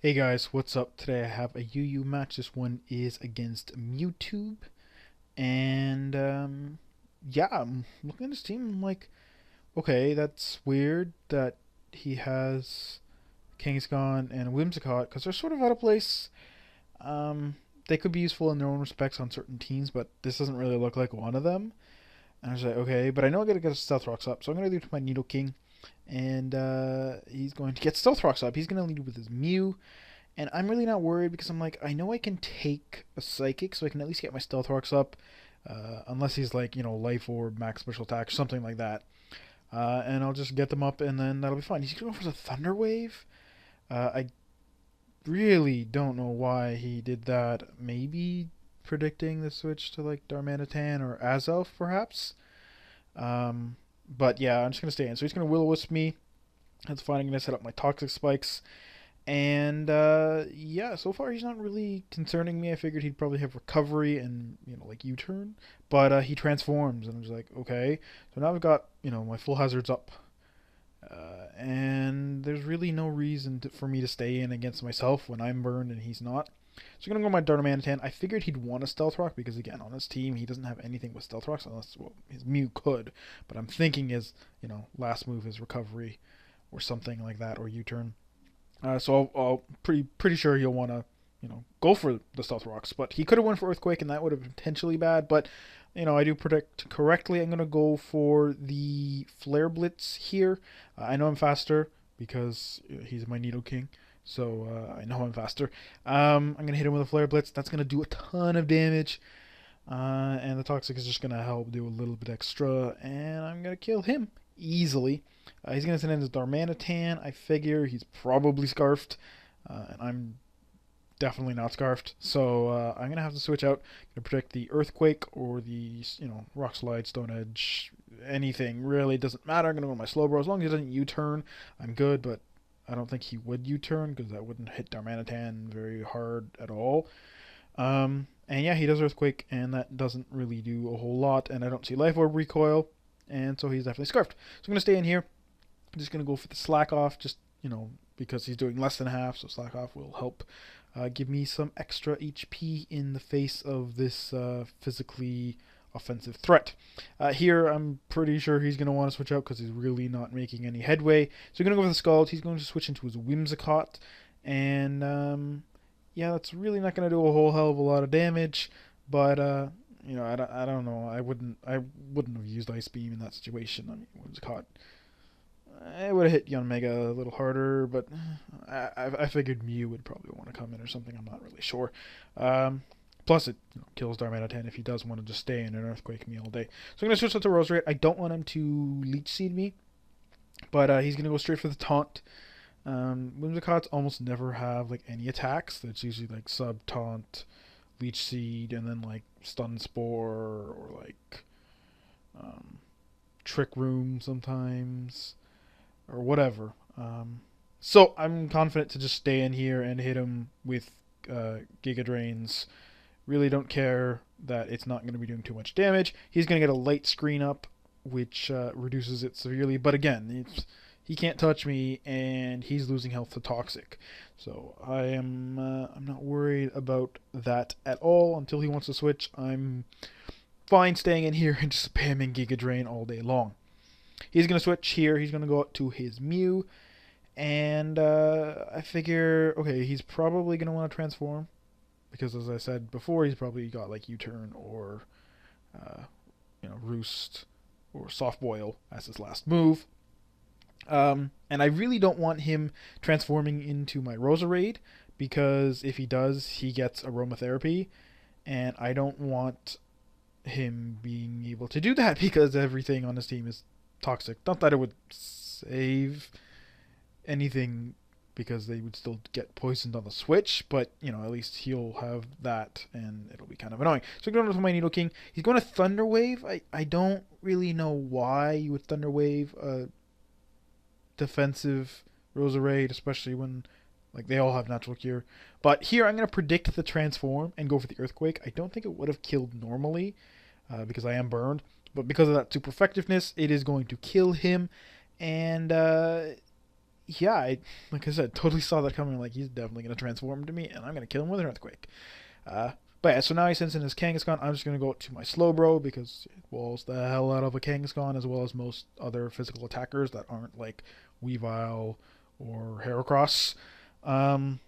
Hey guys, what's up? Today I have a UU match. This one is against MewTube. And yeah, I'm looking at his team. I'm like, okay, that's weird that he has Kangaskhan and Whimsicott because they're sort of out of place. Um, they could be useful in their own respects on certain teams, but this doesn't really look like one of them. And I was like, okay, but I know I gotta get Stealth Rocks up, so I'm gonna do it to my Nidoking. And he's going to get Stealth Rocks up. He's gonna lead with his Mew. And I'm really not worried because I'm like, I know I can take a Psychic, so I can at least get my Stealth Rocks up. Unless he's like, Life Orb, Max Special Attack, or something like that. And I'll just get them up, and then that'll be fine. He's going to go for the Thunder Wave. I really don't know why he did that. Maybe predicting the switch to like Darmanitan or Azelf, perhaps. But yeah, I'm just going to stay in. So he's going to Will-O-Wisp me. That's fine. I'm going to set up my Toxic Spikes. And yeah, so far he's not really concerning me. I figured he'd probably have recovery and like U-turn, but he transforms, and I was like, okay. So now I've got my full hazards up, and there's really no reason for me to stay in against myself when I'm burned and he's not. So I'm gonna go my Darmanitan. I figured he'd want a Stealth Rock because again on his team he doesn't have anything with Stealth Rocks unless his Mew could, but I'm thinking his last move is recovery or something like that or U-turn. So I'll pretty sure he'll want to, go for the Stealth Rocks. But he could have went for Earthquake, and that would have been potentially bad. But, I do predict correctly. I'm going to go for the Flare Blitz here. I know I'm faster because he's my Nidoking. So I know I'm faster. I'm going to hit him with a Flare Blitz. That's going to do a ton of damage. And the Toxic is just going to help do a little bit extra. And I'm going to kill him easily. He's going to send in his Darmanitan. I figure he's probably Scarfed. And I'm definitely not Scarfed. So I'm going to have to switch out to protect the Earthquake or the, Rock Slide, Stone Edge, anything. Really doesn't matter. I'm going to go my Slowbro. As long as he doesn't U-turn, I'm good. But I don't think he would U-turn because that wouldn't hit Darmanitan very hard at all. And yeah, he does Earthquake, and that doesn't really do a whole lot. And I don't see Life Orb recoil, and so he's definitely Scarfed. So I'm going to stay in here. I'm just going to go for the Slack Off, just, because he's doing less than half, so Slack Off will help give me some extra HP in the face of this physically offensive threat. Here, I'm pretty sure he's going to want to switch out because he's really not making any headway. So we're going to go for the Scald. He's going to switch into his Whimsicott, and yeah, that's really not going to do a whole hell of a lot of damage, but I don't know. I wouldn't have used Ice Beam in that situation. I mean, Whimsicott, it would have hit Yanmega a little harder, but I figured Mew would probably want to come in or something. I'm not really sure. Plus, it kills Darmanitan if he does want to just stay in an Earthquake me all day. So I'm going to switch out to Roserade. I don't want him to Leech Seed me, but he's going to go straight for the Taunt. Whimsicots almost never have like any attacks. It's usually like Sub, Taunt, Leech Seed, and then like Stun Spore or like Trick Room sometimes. Or whatever. So I'm confident to just stay in here and hit him with Giga Drains. Really don't care that it's not going to be doing too much damage. He's going to get a light screen up, which reduces it severely. But again, he can't touch me, and he's losing health to Toxic. So I'm not worried about that at all until he wants to switch. I'm fine staying in here and just spamming Giga Drain all day long. He's going to switch here. He's going to go up to his Mew. And I figure, okay, he's probably going to want to transform. Because as I said before, he's probably got like U-turn or, Roost or Soft Boil as his last move. And I really don't want him transforming into my Roserade. Because if he does, he gets Aromatherapy. And I don't want him being able to do that because everything on his team is Toxic. Not that it would save anything because they would still get poisoned on the switch, but at least he'll have that and it'll be kind of annoying. So going to my Nidoking. He's going to Thunder Wave. I don't really know why you would Thunder Wave a defensive Roserade, especially when like they all have natural cure. But here I'm going to predict the transform and go for the Earthquake. I don't think it would have killed normally because I am burned. But because of that super effectiveness, it is going to kill him. And yeah, like I said, totally saw that coming. Like, he's definitely going to transform to me, and I'm going to kill him with an Earthquake. But yeah, so now he sends in his Kangaskhan. I'm just going to go to my Slowbro because it walls the hell out of a Kangaskhan, as well as most other physical attackers that aren't like Weavile or Heracross. Um,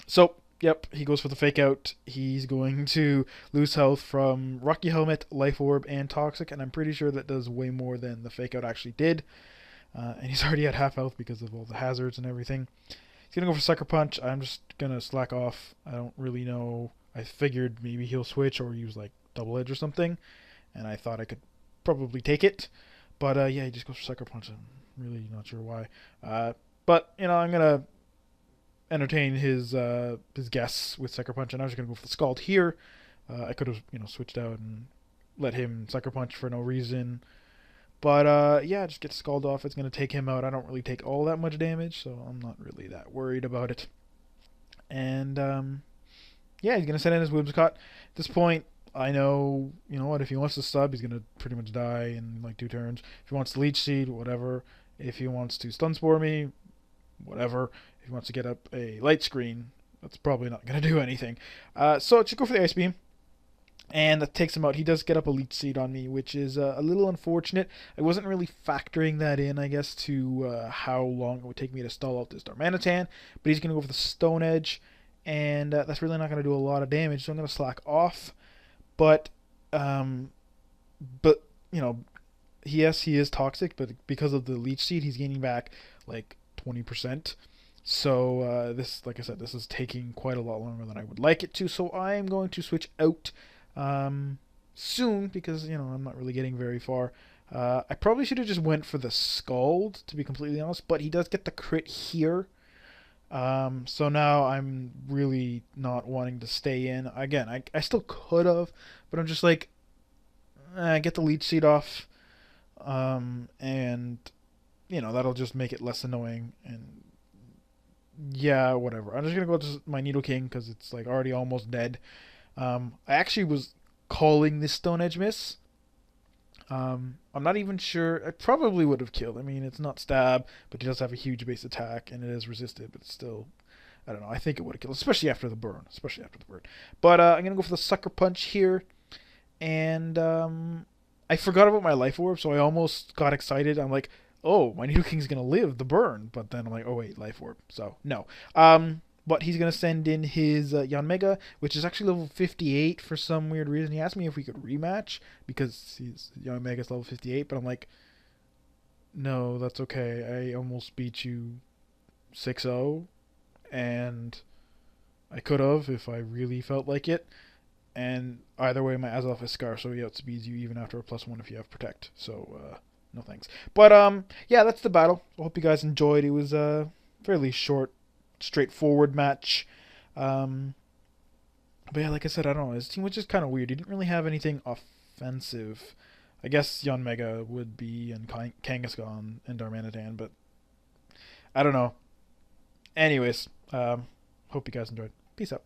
so, yep, he goes for the Fake Out. He's going to lose health from Rocky Helmet, Life Orb, and Toxic, and I'm pretty sure that does way more than the Fake Out actually did. And he's already at half health because of all the hazards and everything. He's going to go for Sucker Punch. I'm just going to slack off. I don't really know. I figured maybe he'll switch or use like Double Edge or something. And I thought I could probably take it. But yeah, he just goes for Sucker Punch. I'm really not sure why. But, you know, I'm going to entertain his guess with Sucker Punch. And I'm just going to go for the Scald here. I could have, you know, switched out and let him Sucker Punch for no reason. But, yeah, just get Scald off. It's going to take him out. I don't really take all that much damage, so I'm not really that worried about it. And, yeah, he's going to send in his Whimsicott. At this point, I know, you know what, if he wants to sub, he's going to pretty much die in, like, 2 turns. If he wants to Leech Seed, whatever. If he wants to Stun Spore me, whatever. If he wants to get up a Light Screen, that's probably not going to do anything. So, just go for the Ice Beam. And that takes him out. He does get up a Leech Seed on me, which is a little unfortunate. I wasn't really factoring that in, I guess, to how long it would take me to stall out this Darmanitan. But he's going to go for the Stone Edge, and that's really not going to do a lot of damage, so I'm going to slack off. But you know, yes, he is toxic, but because of the Leech Seed, he's gaining back like 20%. So this, like I said, this is taking quite a lot longer than I would like it to. So I am going to switch out soon because, you know, I'm not really getting very far. I probably should have just went for the Scald, to be completely honest, but he does get the crit here. So now I'm really not wanting to stay in. Again, I still could have, but I'm just like, get the Leech Seed off, and, you know, that'll just make it less annoying, and yeah, whatever. I'm just gonna go to my Nidoking because it's like already almost dead. I actually was calling this Stone Edge miss. I'm not even sure. I probably would have killed. I mean, it's not stab, but he does have a huge base attack, and it is resisted, but still, I don't know. I think it would have killed, especially after the burn. But I'm going to go for the Sucker Punch here, and I forgot about my Life Orb, so I almost got excited. I'm like, oh, my Nidoking's going to live the burn, but then I'm like, oh, wait, Life Orb, so no. But he's going to send in his Yanmega, which is actually level 58 for some weird reason. He asked me if we could rematch because his Yanmega's level 58, but I'm like, no, that's okay. I almost beat you 6-0, and I could have if I really felt like it. And either way, my Azelf is Scar, so he outspeeds you even after a +1 if you have Protect. So, no thanks. But, yeah, that's the battle. I hope you guys enjoyed. It was a fairly short, straightforward match. But yeah, like I said, I don't know. His team was just kind of weird. He didn't really have anything offensive. I guess Yanmega would be, and Kangaskhan and Darmanitan, but I don't know. Anyways, hope you guys enjoyed. Peace out.